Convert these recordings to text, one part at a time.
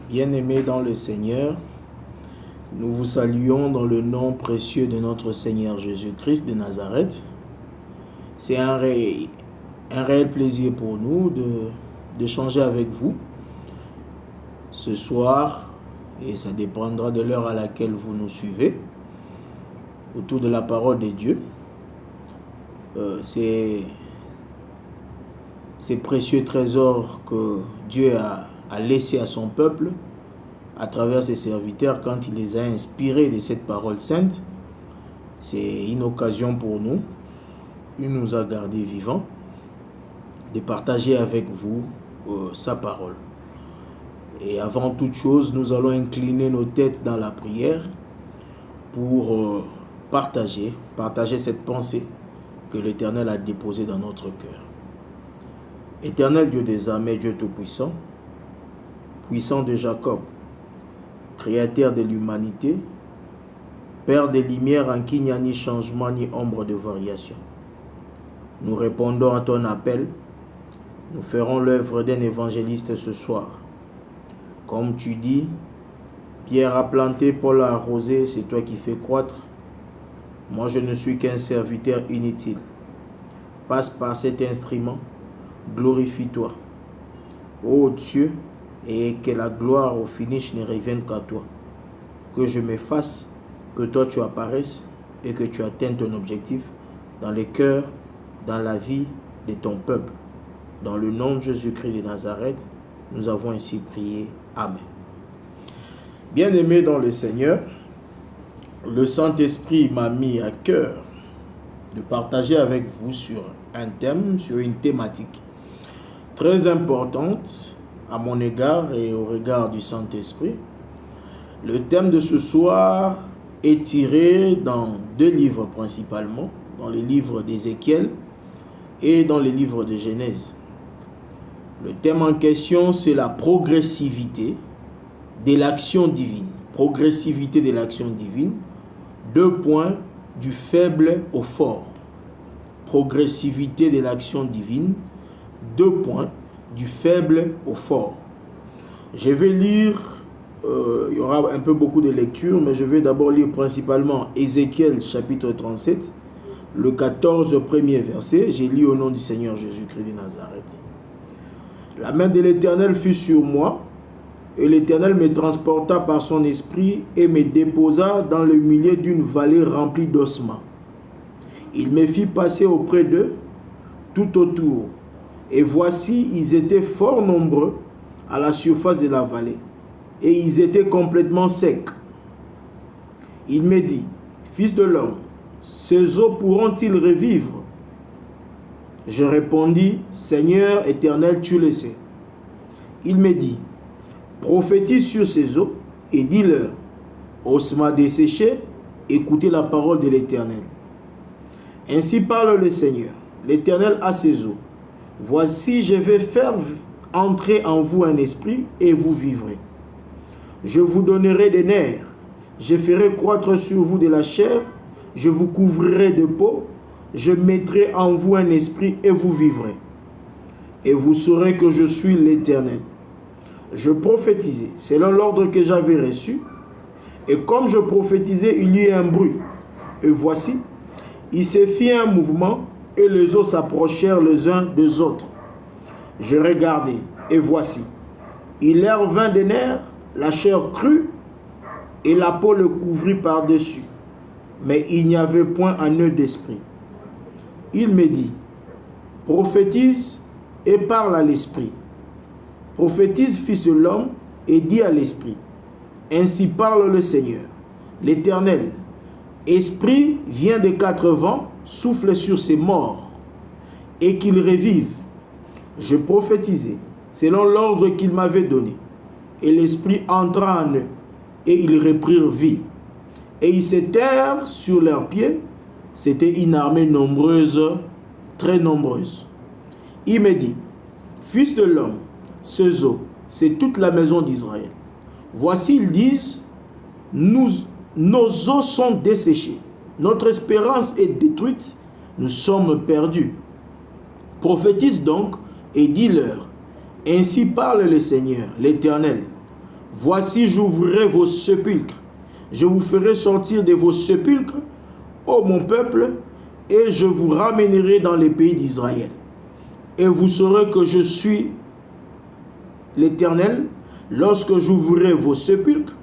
Bien-aimés dans le Seigneur, nous vous saluons dans le nom précieux de notre Seigneur Jésus-Christ de Nazareth. C'est un réel plaisir pour nous d'échanger avec vous ce soir, et ça dépendra de l'heure à laquelle vous nous suivez, autour de la parole de Dieu. Ces précieux trésors que Dieu a laissés à son peuple à travers ses serviteurs quand il les a inspirés de cette parole sainte. C'est une occasion pour nous, il nous a gardés vivants, de partager avec vous sa parole. Et avant toute chose, nous allons incliner nos têtes dans la prière pour partager cette pensée que l'Éternel a déposée dans notre cœur. Éternel Dieu des armées, Dieu Tout-Puissant, puissant de Jacob, Créateur de l'humanité, Père des lumières en qui il n'y a ni changement ni ombre de variation. Nous répondons à ton appel, nous ferons l'œuvre d'un évangéliste ce soir. Comme tu dis, Pierre a planté, Paul a arrosé, c'est toi qui fais croître. Moi je ne suis qu'un serviteur inutile. Passe par cet instrument, glorifie-toi. Ô Dieu, et que la gloire au finish ne revienne qu'à toi. Que je m'efface, que toi tu apparaisses et que tu atteignes ton objectif dans les cœurs, dans la vie de ton peuple. Dans le nom de Jésus-Christ de Nazareth, nous avons ainsi prié. Amen. Bien-aimés dans le Seigneur, le Saint-Esprit m'a mis à cœur de partager avec vous sur un thème, sur une thématique très importante à mon égard et au regard du Saint-Esprit. Le thème de ce soir est tiré dans deux livres principalement, dans les livres d'Ézéchiel et dans les livres de Genèse. Le thème en question, c'est la progressivité de l'action divine. Progressivité de l'action divine. 2 points, du faible au fort. Progressivité de l'action divine. 2 points, du faible au fort. Je vais lire, il y aura un peu beaucoup de lectures, mais je vais d'abord lire principalement Ézéchiel chapitre 37, le 14 premier verset. J'ai lu au nom du Seigneur Jésus-Christ de Nazareth. La main de l'Éternel fut sur moi, et l'Éternel me transporta par son esprit et me déposa dans le milieu d'une vallée remplie d'ossements. Il me fit passer auprès d'eux, tout autour, et voici, ils étaient fort nombreux à la surface de la vallée, et ils étaient complètement secs. Il me dit, Fils de l'homme, ces eaux pourront-ils revivre? Je répondis, Seigneur éternel, tu le sais. Il me dit, prophétise sur ces eaux et dis-leur, ossements desséchés, écoutez la parole de l'Éternel. Ainsi parle le Seigneur, l'Éternel a ses eaux. Voici, je vais faire entrer en vous un esprit et vous vivrez. Je vous donnerai des nerfs, je ferai croître sur vous de la chair, je vous couvrirai de peau, je mettrai en vous un esprit et vous vivrez. Et vous saurez que je suis l'Éternel. Je prophétisais selon l'ordre que j'avais reçu, et comme je prophétisais, il y eut un bruit. Et voici, il s'est fait un mouvement, et les eaux s'approchèrent les uns des autres. Je regardai, et voici, il leur vint des nerfs, la chair crue, et la peau le couvrit par-dessus. Mais il n'y avait point en eux d'esprit. Il me dit, prophétise et parle à l'esprit. Prophétise, fils de l'homme, et dis à l'esprit. Ainsi parle le Seigneur, l'Éternel. Esprit vient des 4 vents, souffle sur ces morts, et qu'ils revivent. Je prophétisai, selon l'ordre qu'il m'avait donné. Et l'Esprit entra en eux, et ils reprirent vie. Et ils s'étèrent sur leurs pieds. C'était une armée nombreuse, très nombreuse. Il me dit, Fils de l'homme, ces eaux, c'est toute la maison d'Israël. Voici, ils disent, nos eaux sont desséchées. Notre espérance est détruite. Nous sommes perdus. Prophétise donc et dis-leur, ainsi parle le Seigneur, l'Éternel. Voici, j'ouvrirai vos sépulcres. Je vous ferai sortir de vos sépulcres, ô mon peuple, et je vous ramènerai dans les pays d'Israël. Et vous saurez que je suis l'Éternel, lorsque j'ouvrirai vos sépulcres,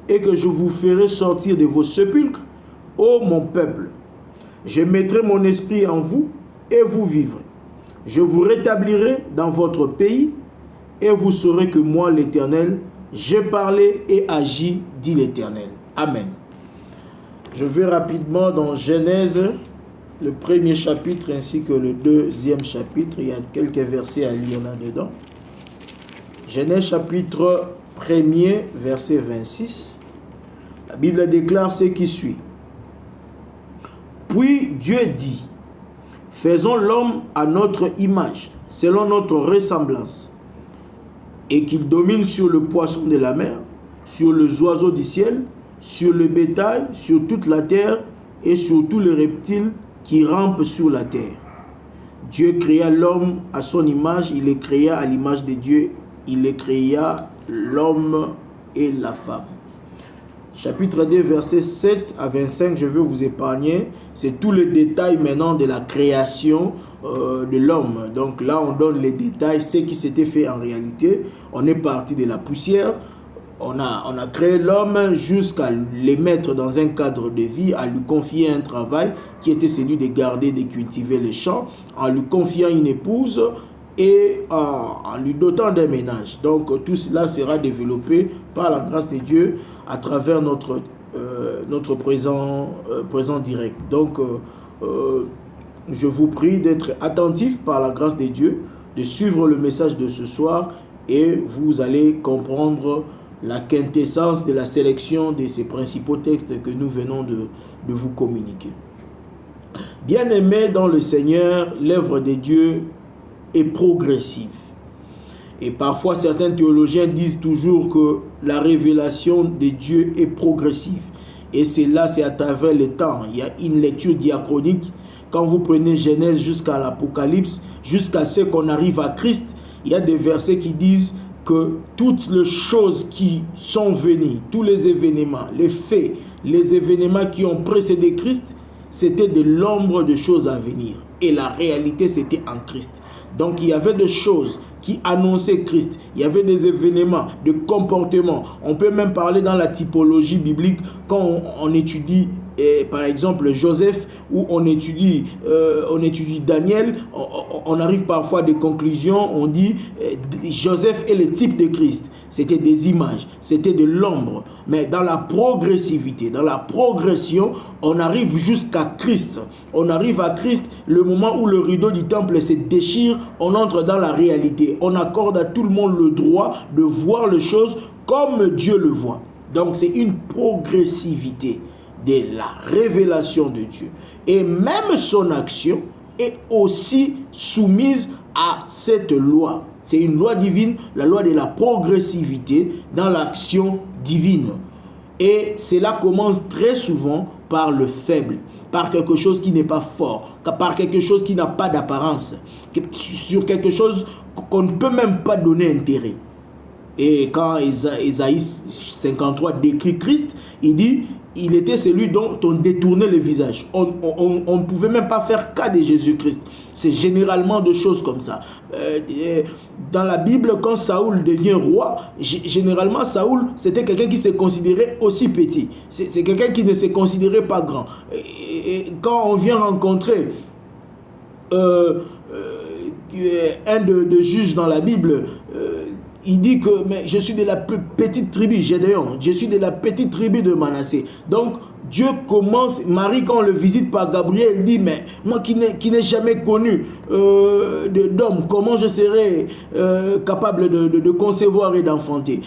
et que je vous ferai sortir de vos sépulcres, ô mon peuple. Je mettrai mon esprit en vous, et vous vivrez. Je vous rétablirai dans votre pays, et vous saurez que moi, l'Éternel, j'ai parlé et agi, dit l'Éternel. Amen. Je vais rapidement dans Genèse, le premier chapitre ainsi que le deuxième chapitre. Il y a quelques versets à lire là-dedans. Genèse chapitre 1er, verset 26. La Bible déclare ce qui suit. Puis Dieu dit, faisons l'homme à notre image, selon notre ressemblance, et qu'il domine sur le poisson de la mer, sur les oiseaux du ciel, sur le bétail, sur toute la terre et sur tous les reptiles qui rampent sur la terre. Dieu créa l'homme à son image, il les créa à l'image de Dieu, il les créa l'homme et la femme. Chapitre 2, versets 7 à 25, je vais vous épargner. C'est tout le détail maintenant de la création de l'homme. Donc là, on donne les détails, ce qui s'était fait en réalité. On est parti de la poussière. On a créé l'homme jusqu'à le mettre dans un cadre de vie, à lui confier un travail qui était celui de garder, de cultiver les champs, en lui confiant une épouse et en lui dotant d'un ménage. Donc tout cela sera développé par la grâce de Dieu à travers notre présent direct. Donc je vous prie d'être attentif par la grâce de Dieu, de suivre le message de ce soir et vous allez comprendre la quintessence de la sélection de ces principaux textes que nous venons de vous communiquer. Bien-aimés dans le Seigneur, l'œuvre de Dieu est progressive. Et parfois, certains théologiens disent toujours que la révélation de Dieu est progressive. Et c'est à travers le temps. Il y a une lecture diachronique. Quand vous prenez Genèse jusqu'à l'Apocalypse, jusqu'à ce qu'on arrive à Christ, il y a des versets qui disent que toutes les choses qui sont venues, tous les événements, les faits, les événements qui ont précédé Christ, c'était de l'ombre de choses à venir. Et la réalité, c'était en Christ. Donc, il y avait des choses qui annonçaient Christ. Il y avait des événements, des comportements. On peut même parler dans la typologie biblique quand on étudie, par exemple, Joseph, ou on étudie Daniel. On arrive parfois à des conclusions. On dit Joseph est le type de Christ. C'était des images, c'était de l'ombre. Mais dans la progressivité, dans la progression, on arrive jusqu'à Christ. On arrive à Christ, le moment où le rideau du temple se déchire, on entre dans la réalité. On accorde à tout le monde le droit de voir les choses comme Dieu le voit. Donc c'est une progressivité de la révélation de Dieu. Et même son action est aussi soumise à cette loi. C'est une loi divine, la loi de la progressivité dans l'action divine. Et cela commence très souvent par le faible, par quelque chose qui n'est pas fort, par quelque chose qui n'a pas d'apparence, sur quelque chose qu'on ne peut même pas donner intérêt. Et quand Ésaïe 53 décrit Christ, il dit, il était celui dont on détournait le visage. On ne pouvait même pas faire cas de Jésus-Christ. C'est généralement des choses comme ça. Dans la Bible, quand Saoul devient roi, généralement Saoul, c'était quelqu'un qui se considérait aussi petit. C'est quelqu'un qui ne se considérait pas grand. Et quand on vient rencontrer un de juges dans la Bible, il dit que mais je suis de la plus petite tribu, Gédéon, je suis de la petite tribu de Manassé. Donc Dieu commence, Marie quand on le visite par Gabriel, elle dit mais moi qui n'ai jamais connu d'homme, comment je serai capable de concevoir et d'enfanter?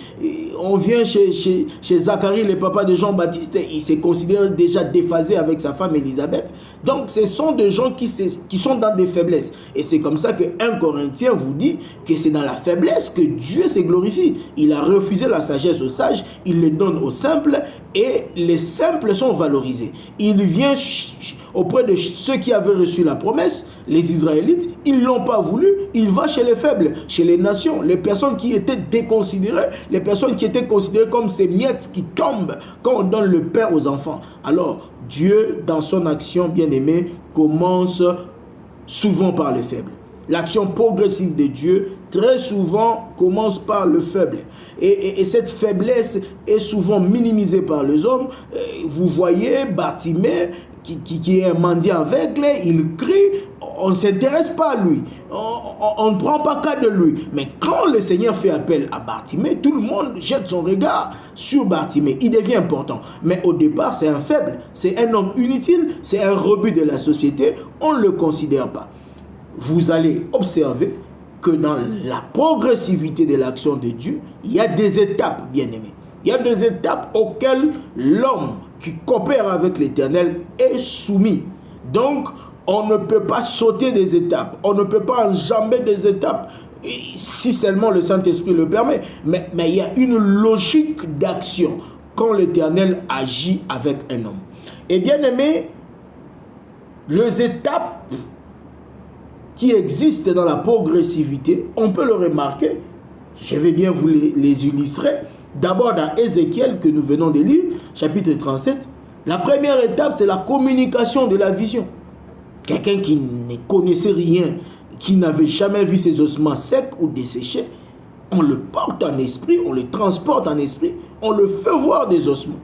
On vient chez Zacharie, le papa de Jean-Baptiste, il se considère déjà déphasé avec sa femme Élisabeth. Donc ce sont des gens qui sont dans des faiblesses. Et c'est comme ça que 1 Corinthien vous dit que c'est dans la faiblesse que Dieu se glorifie. Il a refusé la sagesse aux sages, il le donne aux simples, et les simples sont sont valorisés. Il vient auprès de ceux qui avaient reçu la promesse, les Israélites, ils ne l'ont pas voulu, il va chez les faibles, chez les nations, les personnes qui étaient déconsidérées, les personnes qui étaient considérées comme ces miettes qui tombent quand on donne le pain aux enfants. Alors, Dieu, dans son action bien-aimée, commence souvent par les faibles. L'action progressive de Dieu, très souvent, commence par le faible. Et cette faiblesse est souvent minimisée par les hommes. Vous voyez Bartimée, qui est un mendiant aveugle, il crie, on ne s'intéresse pas à lui, on ne prend pas cas de lui. Mais quand le Seigneur fait appel à Bartimée, tout le monde jette son regard sur Bartimée. Il devient important. Mais au départ, c'est un faible, c'est un homme inutile, c'est un rebut de la société, on ne le considère pas. Vous allez observer que dans la progressivité de l'action de Dieu, il y a des étapes, bien-aimés. Il y a des étapes auxquelles l'homme qui coopère avec l'Éternel est soumis. Donc, on ne peut pas sauter des étapes. On ne peut pas enjamber des étapes si seulement le Saint-Esprit le permet. Mais il y a une logique d'action quand l'Éternel agit avec un homme. Et bien-aimés, les étapes qui existent dans la progressivité, on peut le remarquer. Je vais bien vous les illustrer. D'abord dans Ézéchiel que nous venons de lire, chapitre 37, la première étape c'est la communication de la vision. Quelqu'un qui ne connaissait rien, qui n'avait jamais vu ses ossements secs ou desséchés, on le porte en esprit, on le transporte en esprit, on le fait voir des ossements.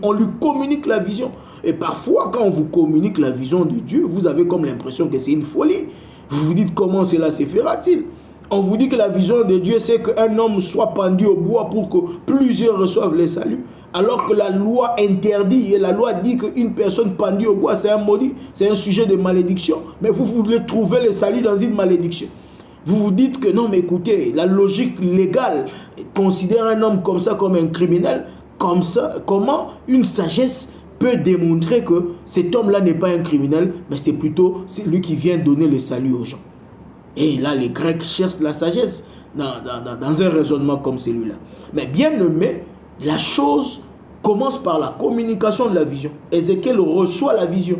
On lui communique la vision. Et parfois quand on vous communique la vision de Dieu, vous avez comme l'impression que c'est une folie. Vous vous dites comment cela se fera-t-il? On vous dit que la vision de Dieu, c'est qu'un homme soit pendu au bois pour que plusieurs reçoivent le salut. Alors que la loi interdit, et la loi dit qu'une personne pendue au bois, c'est un maudit, c'est un sujet de malédiction. Mais vous voulez trouver le salut dans une malédiction. Vous vous dites que non, mais écoutez, la logique légale considère un homme comme ça comme un criminel. Comme ça, comment une sagesse peut démontrer que cet homme-là n'est pas un criminel, mais c'est plutôt lui qui vient donner le salut aux gens. Et là, les Grecs cherchent la sagesse dans un raisonnement comme celui-là. Mais bien aimé, la chose commence par la communication de la vision. Ézéchiel reçoit la vision.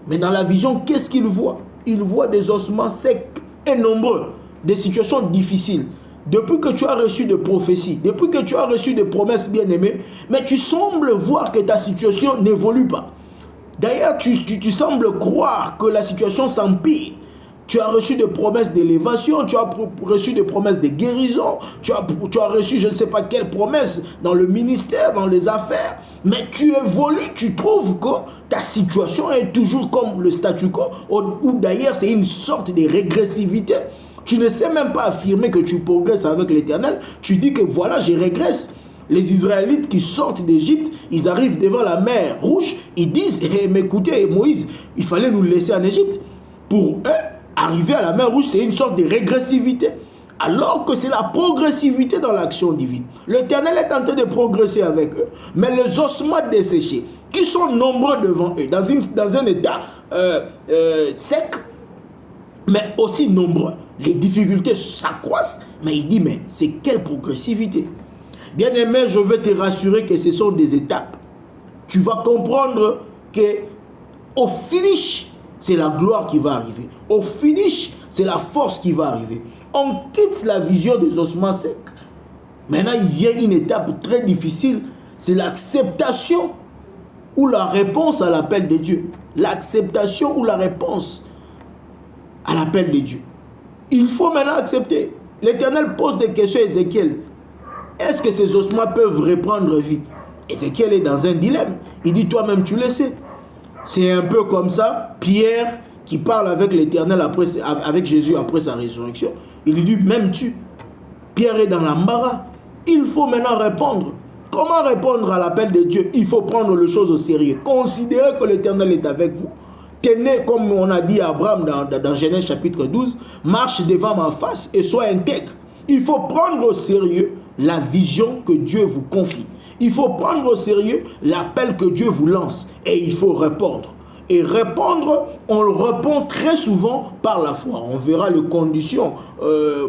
Mais dans la vision, qu'est-ce qu'il voit? Il voit des ossements secs et nombreux, des situations difficiles. Depuis que tu as reçu des prophéties, depuis que tu as reçu des promesses bien-aimées, mais tu sembles voir que ta situation n'évolue pas. D'ailleurs, tu sembles croire que la situation s'empire. Tu as reçu des promesses d'élévation, tu as reçu des promesses de guérison, tu as reçu je ne sais pas quelles promesses dans le ministère, dans les affaires, mais tu évolues, tu trouves que ta situation est toujours comme le statu quo, ou d'ailleurs c'est une sorte de régressivité. Tu ne sais même pas affirmer que tu progresses avec l'Éternel, tu dis que voilà, je régresse. Les Israélites qui sortent d'Égypte, ils arrivent devant la mer Rouge, ils disent, mais écoutez Moïse, il fallait nous laisser en Égypte. Pour eux, arriver à la mer Rouge, c'est une sorte de régressivité. Alors que c'est la progressivité dans l'action divine. L'Éternel est en train de progresser avec eux. Mais les ossements desséchés, qui sont nombreux devant eux, dans un état sec, mais aussi nombreux, les difficultés s'accroissent. Mais il dit, mais c'est quelle progressivité? Bien aimé, je vais te rassurer que ce sont des étapes. Tu vas comprendre qu'au finish, c'est la gloire qui va arriver. Au finish, c'est la force qui va arriver. On quitte la vision des ossements secs. Maintenant, il vient une étape très difficile. C'est l'acceptation ou la réponse à l'appel de Dieu. L'acceptation ou la réponse à l'appel de Dieu. Il faut maintenant accepter. L'Éternel pose des questions à Ézéchiel. Est-ce que ces ossements peuvent reprendre vie? Ézéchiel est dans un dilemme. Il dit, toi-même, tu le sais. C'est un peu comme ça, Pierre qui parle avec l'Éternel, avec Jésus après sa résurrection. Il lui dit, même tu, Pierre est dans l'embarras. Il faut maintenant répondre. Comment répondre à l'appel de Dieu? Il faut prendre les choses au sérieux. Considérez que l'Éternel est avec vous. Tenez, comme on a dit à Abraham dans Genèse chapitre 12, marche devant ma face et sois intègre. Il faut prendre au sérieux la vision que Dieu vous confie. Il faut prendre au sérieux l'appel que Dieu vous lance. Et il faut répondre. Et répondre, on le répond très souvent par la foi. On verra les conditions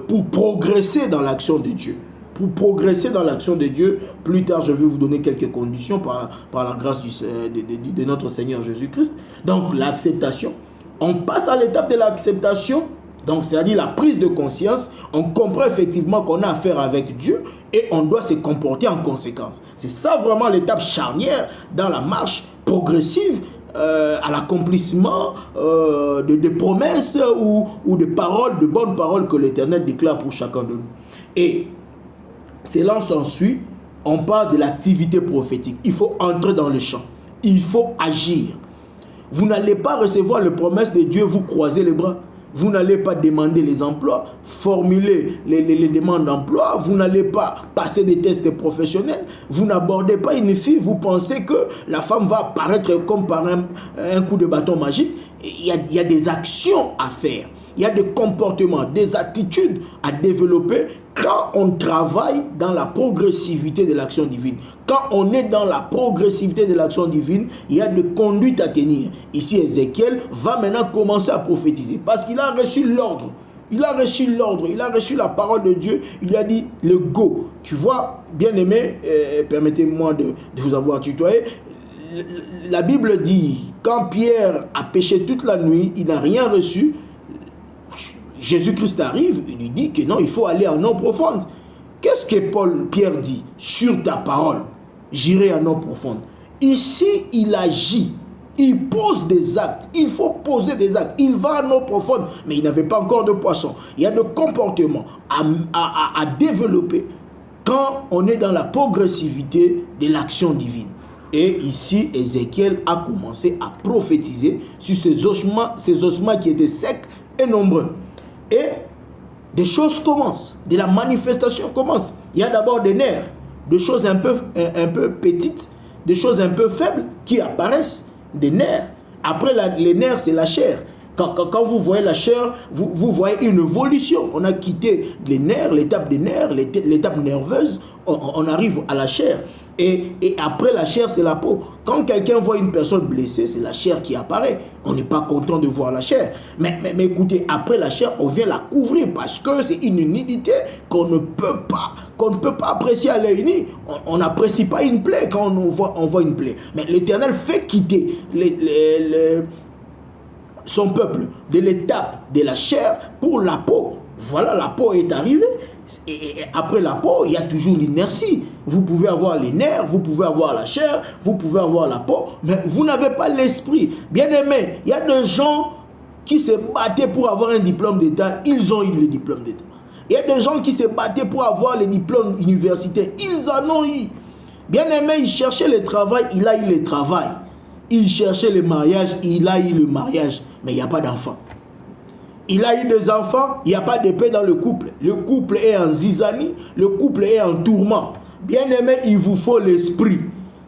pour progresser dans l'action de Dieu. pour progresser dans l'action de Dieu. Plus tard, je vais vous donner quelques conditions par la grâce de notre Seigneur Jésus-Christ. Donc, l'acceptation. On passe à l'étape de l'acceptation. Donc, c'est-à-dire la prise de conscience. On comprend effectivement qu'on a affaire avec Dieu et on doit se comporter en conséquence. C'est ça vraiment l'étape charnière dans la marche progressive à l'accomplissement de promesses ou de paroles, de bonnes paroles que l'Éternel déclare pour chacun de nous. Et cela s'ensuit, on parle de l'activité prophétique. Il faut entrer dans le champ. Il faut agir. Vous n'allez pas recevoir les promesses de Dieu, vous croisez les bras. Vous n'allez pas demander les emplois, formuler les demandes d'emploi, vous n'allez pas passer des tests professionnels, vous n'abordez pas une fille, vous pensez que la femme va apparaître comme par un coup de bâton magique. Il y a des actions à faire, il y a des comportements, des attitudes à développer quand on travaille dans la progressivité de l'action divine. Quand on est dans la progressivité de l'action divine, il y a des conduites à tenir. Ici, Ézéchiel va maintenant commencer à prophétiser parce qu'il a reçu l'ordre. Il a reçu l'ordre, il a reçu la parole de Dieu. Il a dit le go. Tu vois, bien aimé, permettez-moi de vous avoir tutoyé. La Bible dit, quand Pierre a péché toute la nuit, il n'a rien reçu. Jésus-Christ arrive, il lui dit que non, il faut aller en eau profonde. Qu'est-ce que Pierre dit? Sur ta parole, j'irai en eau profonde. Ici, il agit, il pose des actes, il faut poser des actes. Il va en eau profonde, mais il n'avait pas encore de poisson. Il y a des comportements à développer quand on est dans la progressivité de l'action divine. Et ici, Ézéchiel a commencé à prophétiser sur ces ossements qui étaient secs et nombreux. Et des choses commencent, de la manifestation commence. Il y a d'abord des nerfs, des choses un peu petites, des choses un peu faibles qui apparaissent, des nerfs. Après, les nerfs, c'est la chair. Quand vous voyez la chair, vous voyez une évolution. On a quitté les nerfs, l'étape des nerfs, l'étape nerveuse, on arrive à la chair. Et après la chair, c'est la peau. Quand quelqu'un voit une personne blessée, c'est la chair qui apparaît. On n'est pas content de voir la chair. Mais écoutez, après la chair, on vient la couvrir parce que c'est une nudité qu'on ne peut pas apprécier à l'œil nu. On n'apprécie pas une plaie quand on voit une plaie. Mais l'Éternel fait quitter son peuple de l'étape de la chair pour la peau. Voilà, la peau est arrivée. Et après la peau, il y a toujours l'inertie. Vous pouvez avoir les nerfs, vous pouvez avoir la chair, vous pouvez avoir la peau, mais vous n'avez pas l'esprit. Bien aimé, il y a des gens qui se battaient pour avoir un diplôme d'État, ils ont eu le diplôme d'État. Il y a des gens qui se battaient pour avoir les diplômes universitaires, ils en ont eu. Bien aimé, il cherchait le travail, il a eu le travail. Il cherchait le mariage, il a eu le mariage, mais il n'y a pas d'enfant. Il a eu des enfants, il n'y a pas de paix dans le couple. Le couple est en zizanie, le couple est en tourment. Bien aimé, il vous faut l'esprit.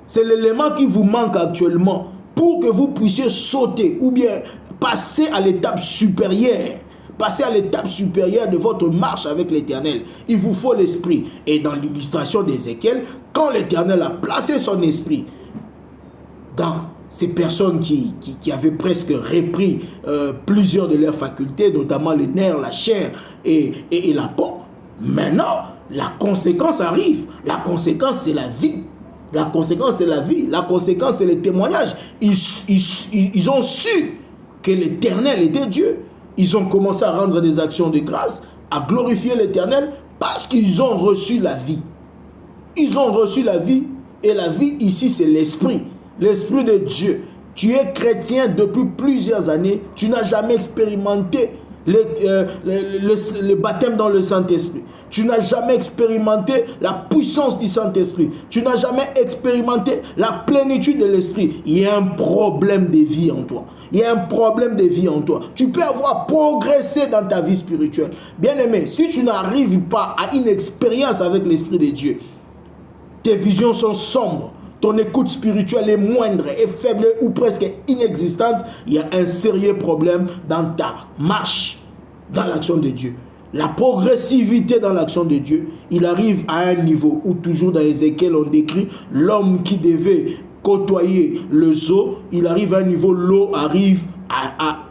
C'est l'élément qui vous manque actuellement pour que vous puissiez sauter ou bien passer à l'étape supérieure. Passer à l'étape supérieure de votre marche avec l'Éternel. Il vous faut l'esprit. Et dans l'illustration d'Ézéchiel, quand l'Éternel a placé son esprit dans ces personnes qui avaient presque repris plusieurs de leurs facultés, notamment les nerfs, la chair et la peau. Maintenant, la conséquence arrive. La conséquence, c'est la vie. La conséquence, c'est la vie. La conséquence, c'est le témoignage. Ils ont su que l'Éternel était Dieu. Ils ont commencé à rendre des actions de grâce, à glorifier l'Éternel parce qu'ils ont reçu la vie. Ils ont reçu la vie. Et la vie, ici, c'est l'esprit. L'Esprit de Dieu. Tu es chrétien depuis plusieurs années. Tu n'as jamais expérimenté le baptême dans le Saint-Esprit. Tu n'as jamais expérimenté la puissance du Saint-Esprit. Tu n'as jamais expérimenté la plénitude de l'Esprit. Il y a un problème de vie en toi. Il y a un problème de vie en toi. Tu peux avoir progressé dans ta vie spirituelle. Bien-aimé, si tu n'arrives pas à une expérience avec l'Esprit de Dieu, tes visions sont sombres. Ton écoute spirituelle est moindre, est faible ou presque inexistante. Il y a un sérieux problème dans ta marche dans l'action de Dieu. La progressivité dans l'action de Dieu, il arrive à un niveau où toujours dans Ézéchiel on décrit l'homme qui devait côtoyer le zoo. Il arrive à un niveau, l'eau arrive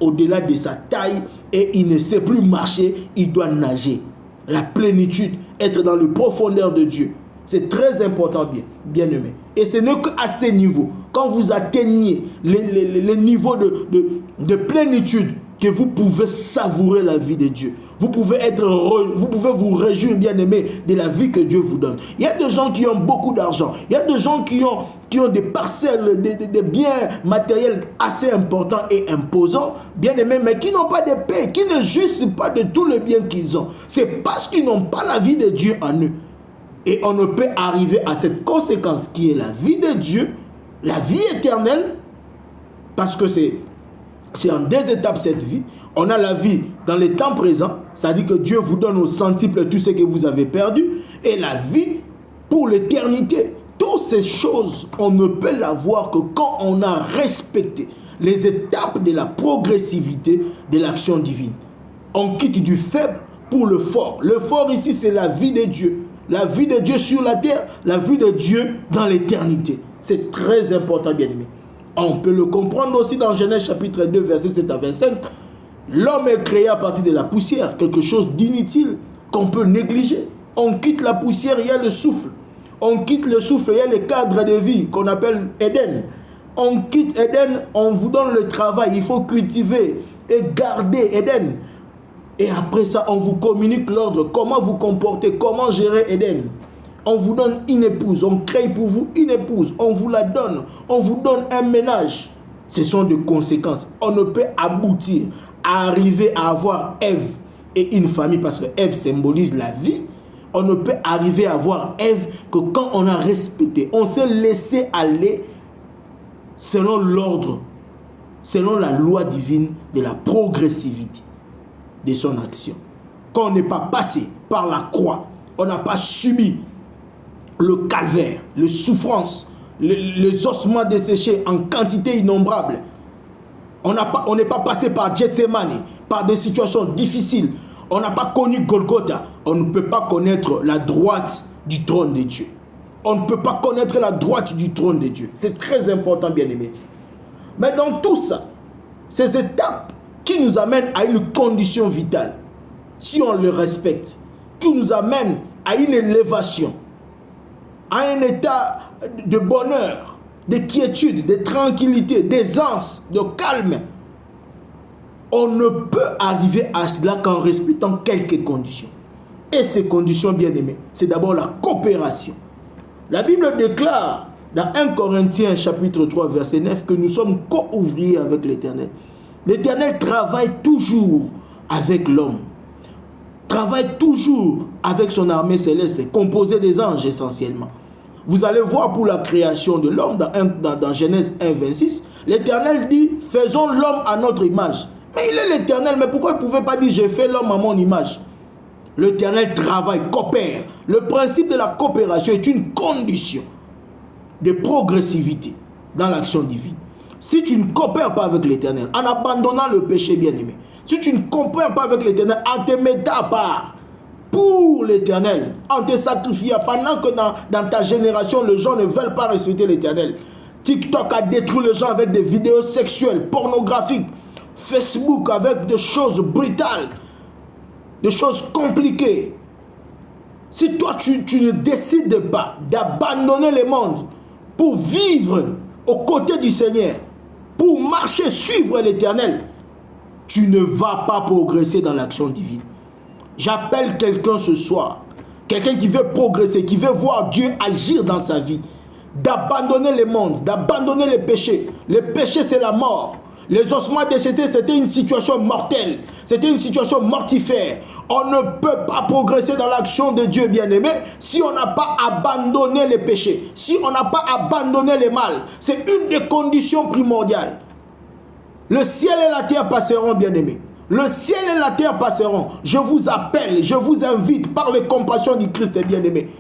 au-delà de sa taille et il ne sait plus marcher, il doit nager. La plénitude être dans les profondeurs de Dieu. C'est très important, bien aimé. Et ce n'est qu'à ces niveaux, quand vous atteignez les niveaux de plénitude, que vous pouvez savourer la vie de Dieu. Vous pouvez vous réjouir, bien aimé, de la vie que Dieu vous donne. Il y a des gens qui ont beaucoup d'argent. Il y a des gens qui ont des parcelles, des biens matériels assez importants et imposants, bien aimés, mais qui n'ont pas de paix, qui ne jouissent pas de tout le bien qu'ils ont. C'est parce qu'ils n'ont pas la vie de Dieu en eux. Et on ne peut arriver à cette conséquence qui est la vie de Dieu, la vie éternelle, parce que c'est en deux étapes cette vie. On a la vie dans les temps présents, c'est-à-dire que Dieu vous donne au centuple tout ce que vous avez perdu, et la vie pour l'éternité. Toutes ces choses, on ne peut l'avoir que quand on a respecté les étapes de la progressivité de l'action divine. On quitte du faible pour le fort. Le fort ici, c'est la vie de Dieu. La vie de Dieu sur la terre, la vie de Dieu dans l'éternité. C'est très important, bien aimé. On peut le comprendre aussi dans Genèse chapitre 2, verset 7 à 25. L'homme est créé à partir de la poussière, quelque chose d'inutile qu'on peut négliger. On quitte la poussière, il y a le souffle. On quitte le souffle, il y a le cadre de vie qu'on appelle Éden. On quitte Éden, on vous donne le travail, il faut cultiver et garder Éden. Et après ça, on vous communique l'ordre, comment vous comporter, comment gérer Éden. On vous donne une épouse, on crée pour vous une épouse, on vous la donne, on vous donne un ménage. Ce sont des conséquences. On ne peut aboutir à arriver à avoir Ève et une famille, parce que Ève symbolise la vie. On ne peut arriver à avoir Ève que quand on a respecté, on s'est laissé aller selon l'ordre, selon la loi divine de la progressivité de son action. Quand on n'est pas passé par la croix, on n'a pas subi le calvaire, les souffrances, les ossements desséchés en quantité innombrable. On n'est pas passé par Gethsemane, par des situations difficiles. On n'a pas connu Golgotha. On ne peut pas connaître la droite du trône de Dieu. On ne peut pas connaître la droite du trône de Dieu. C'est très important, bien aimé. Mais dans tout ça, ces étapes qui nous amènent à une condition vitale, si on le respecte, qui nous amènent à une élévation, à un état de bonheur, de quiétude, de tranquillité, d'aisance, de calme. On ne peut arriver à cela qu'en respectant quelques conditions. Et ces conditions, bien aimées, c'est d'abord la coopération. La Bible déclare dans 1 Corinthiens chapitre 3 verset 9 que nous sommes co-ouvriers avec l'Éternel. L'Éternel travaille toujours avec l'homme. Travaille toujours avec son armée céleste, composée des anges essentiellement. Vous allez voir pour la création de l'homme dans Genèse 1, 26, l'Éternel dit, faisons l'homme à notre image. Mais il est l'Éternel, mais pourquoi il ne pouvait pas dire, j'ai fait l'homme à mon image? L'Éternel travaille, coopère. Le principe de la coopération est une condition de progressivité dans l'action divine. Si tu ne coopères pas avec l'Éternel, en abandonnant le péché bien-aimé, si tu ne coopères pas avec l'Éternel, en te mettant à part pour l'Éternel, en te sacrifiant, pendant que dans ta génération, les gens ne veulent pas respecter l'Éternel. TikTok a détruit les gens avec des vidéos sexuelles, pornographiques. Facebook avec des choses brutales, des choses compliquées. Si toi, tu ne décides pas d'abandonner le monde pour vivre aux côtés du Seigneur, pour marcher, suivre l'Éternel, tu ne vas pas progresser dans l'action divine. J'appelle quelqu'un ce soir, quelqu'un qui veut progresser, qui veut voir Dieu agir dans sa vie, d'abandonner le monde, d'abandonner les péchés. Le péché, c'est la mort. Les ossements déjetés, c'était une situation mortelle. C'était une situation mortifère. On ne peut pas progresser dans l'action de Dieu, bien-aimé, si on n'a pas abandonné les péchés, si on n'a pas abandonné le mal. C'est une des conditions primordiales. Le ciel et la terre passeront, bien-aimé. Le ciel et la terre passeront. Je vous appelle, je vous invite par les compassions du Christ, bien-aimé,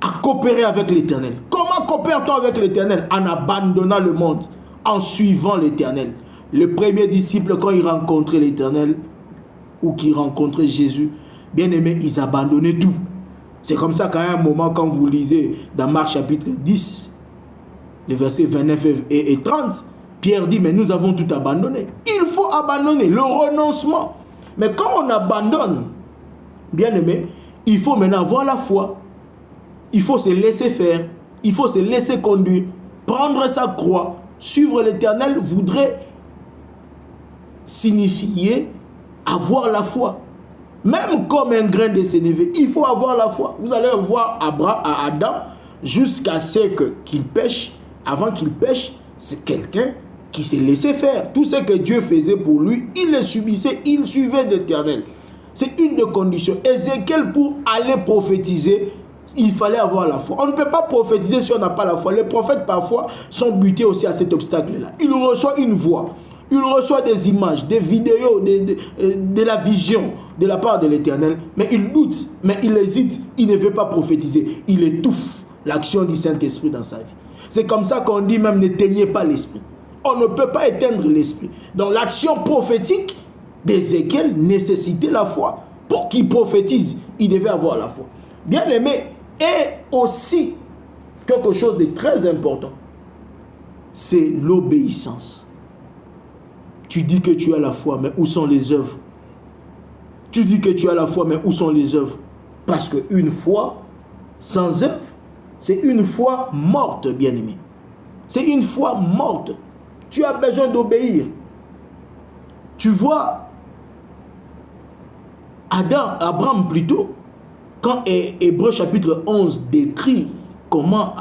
à coopérer avec l'Éternel. Comment coopère-t-on avec l'Éternel? En abandonnant le monde, en suivant l'Éternel. Le premier disciple, quand il rencontrait l'Éternel, ou qu'il rencontrait Jésus, bien aimé, ils abandonnaient tout. C'est comme ça qu'à un moment, quand vous lisez dans Marc chapitre 10, les versets 29 et 30, Pierre dit, mais nous avons tout abandonné. Il faut abandonner le renoncement. Mais quand on abandonne, bien aimé, Il faut maintenant avoir la foi. Il faut se laisser faire. Il faut se laisser conduire. Prendre sa croix. Suivre l'Éternel voudrait signifier avoir la foi. Même comme un grain de sénévé, il faut avoir la foi. Vous allez voir Adam, jusqu'à ce qu'il pêche. Avant qu'il pêche, c'est quelqu'un qui s'est laissé faire. Tout ce que Dieu faisait pour lui, il le subissait, il suivait l'Éternel. C'est une des conditions. Ézéchiel, pour aller prophétiser, il fallait avoir la foi. On ne peut pas prophétiser si on n'a pas la foi. Les prophètes, parfois, sont butés aussi à cet obstacle-là. Ils reçoivent une voix. Il reçoit des images, des vidéos, de la vision de la part de l'Éternel. Mais il doute, mais il hésite, il ne veut pas prophétiser. Il étouffe l'action du Saint-Esprit dans sa vie. C'est comme ça qu'on dit même n'éteignez pas l'esprit. On ne peut pas éteindre l'esprit. Donc l'action prophétique d'Ézéchiel nécessitait la foi. Pour qu'il prophétise, il devait avoir la foi. Bien aimé, et aussi quelque chose de très important, c'est l'obéissance. Tu dis que tu as la foi, mais où sont les œuvres? Tu dis que tu as la foi, mais où sont les œuvres? Parce qu'une foi sans œuvre, c'est une foi morte, bien-aimé. C'est une foi morte. Tu as besoin d'obéir. Tu vois, Abraham plutôt, quand Hébreux chapitre 11 décrit comment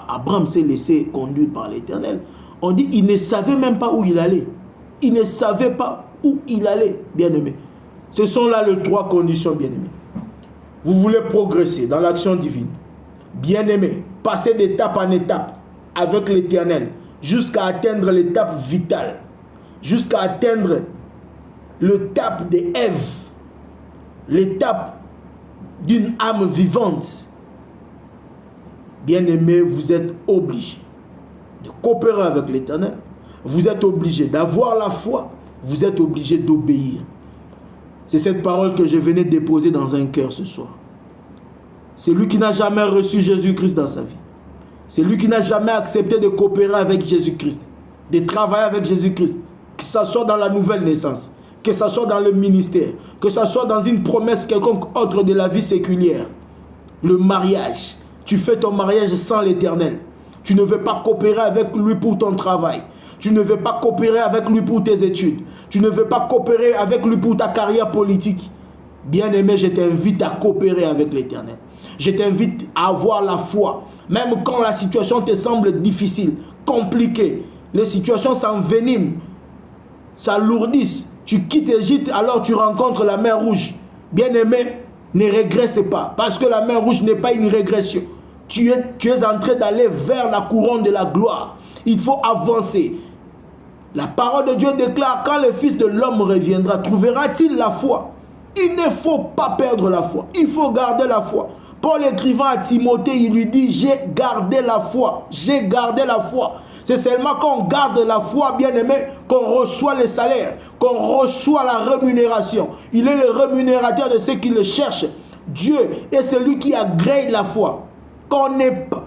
Abraham s'est laissé conduire par l'Éternel, on dit qu'il ne savait même pas où il allait. Il ne savait pas où il allait, bien-aimé. Ce sont là les trois conditions, bien-aimé. Vous voulez progresser dans l'action divine. Bien-aimé, passer d'étape en étape avec l'Éternel jusqu'à atteindre l'étape vitale, jusqu'à atteindre l'étape de Ève, l'étape d'une âme vivante. Bien-aimé, vous êtes obligé de coopérer avec l'Éternel. Vous êtes obligé d'avoir la foi. Vous êtes obligé d'obéir. C'est cette parole que je venais déposer dans un cœur ce soir. C'est lui qui n'a jamais reçu Jésus-Christ dans sa vie. C'est lui qui n'a jamais accepté de coopérer avec Jésus-Christ, de travailler avec Jésus-Christ, que ce soit dans la nouvelle naissance, que ce soit dans le ministère, que ce soit dans une promesse quelconque autre de la vie séculière. Le mariage. Tu fais ton mariage sans l'Éternel. Tu ne veux pas coopérer avec lui pour ton travail. Tu ne veux pas coopérer avec lui pour tes études. Tu ne veux pas coopérer avec lui pour ta carrière politique. Bien-aimé, je t'invite à coopérer avec l'Éternel. Je t'invite à avoir la foi. Même quand la situation te semble difficile, compliquée, les situations s'enveniment, s'alourdissent. Tu quittes l'Égypte, alors tu rencontres la mer Rouge. Bien-aimé, ne régresse pas. Parce que la mer Rouge n'est pas une régression. Tu es en train d'aller vers la couronne de la gloire. Il faut avancer. La parole de Dieu déclare, quand le Fils de l'homme reviendra, trouvera-t-il la foi? Il ne faut pas perdre la foi. Il faut garder la foi. Paul écrivant à Timothée, il lui dit, j'ai gardé la foi. J'ai gardé la foi. C'est seulement quand on garde la foi, bien-aimé, qu'on reçoit le salaire, qu'on reçoit la rémunération. Il est le rémunérateur de ceux qui le cherchent. Dieu est celui qui agrée la foi. Quand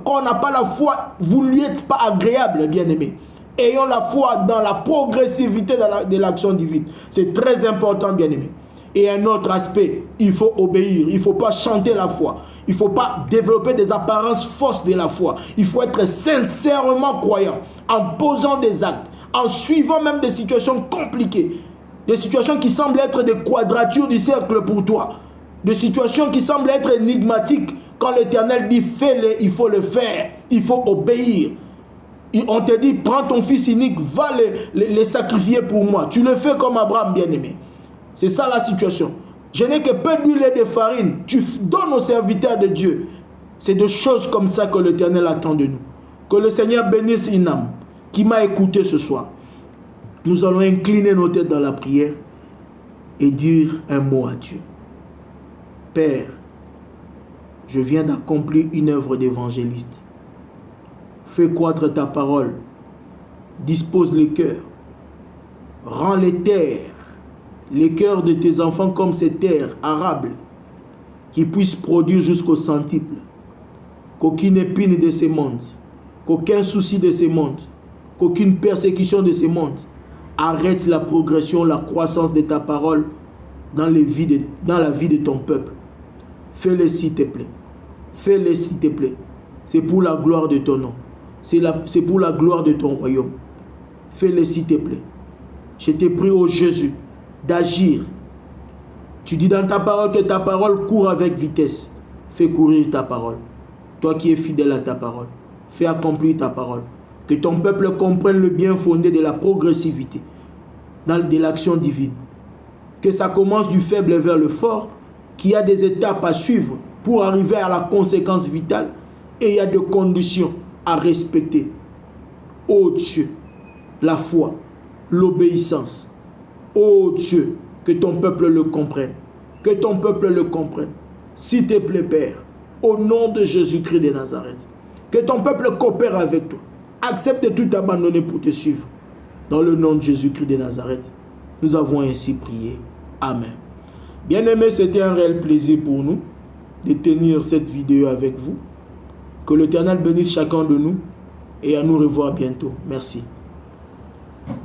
on n'a pas la foi, vous ne lui êtes pas agréable, bien-aimé. Ayons la foi dans la progressivité de l'action divine. C'est très important, bien-aimé. Et un autre aspect, il faut obéir. Il ne faut pas chanter la foi. Il ne faut pas développer des apparences fausses de la foi. Il faut être sincèrement croyant, en posant des actes, en suivant même des situations compliquées, des situations qui semblent être des quadratures du cercle pour toi, des situations qui semblent être énigmatiques. Quand l'Éternel dit fais-le, il faut le faire, il faut obéir. On te dit prends ton fils unique, va le sacrifier pour moi. Tu le fais comme Abraham, bien-aimé. C'est ça la situation. Je n'ai que peu d'huile et de farine. Tu donnes aux serviteurs de Dieu. C'est de choses comme ça que l'Éternel attend de nous. Que le Seigneur bénisse une âme qui m'a écouté ce soir. Nous allons incliner nos têtes dans la prière et dire un mot à Dieu. Père, je viens d'accomplir une œuvre d'évangéliste. Fais croître ta parole. Dispose les cœurs. Rends les terres, les cœurs de tes enfants comme ces terres arables, qui puissent produire jusqu'au centuple. Qu'aucune épine de ces mondes, qu'aucun souci de ces mondes, qu'aucune persécution de ces mondes arrête la progression, la croissance de ta parole dans la vie de ton peuple. Fais-le s'il te plaît. Fais-le s'il te plaît. C'est pour la gloire de ton nom. C'est pour la gloire de ton royaume. Fais-le s'il te plaît. Je te prie, ô Jésus, d'agir. Tu dis dans ta parole que ta parole court avec vitesse. Fais courir ta parole. Toi qui es fidèle à ta parole, fais accomplir ta parole. Que ton peuple comprenne le bien fondé de la progressivité, de l'action divine. Que ça commence du faible vers le fort, qu'il y a des étapes à suivre pour arriver à la conséquence vitale et il y a des conditions à respecter. Ô Dieu, la foi, l'obéissance. Ô Dieu, que ton peuple le comprenne. Que ton peuple le comprenne. S'il te plaît, Père, au nom de Jésus-Christ de Nazareth, que ton peuple coopère avec toi. Accepte de tout abandonner pour te suivre. Dans le nom de Jésus-Christ de Nazareth, nous avons ainsi prié. Amen. Bien-aimés, c'était un réel plaisir pour nous de tenir cette vidéo avec vous. Que l'Éternel bénisse chacun de nous et à nous revoir bientôt. Merci.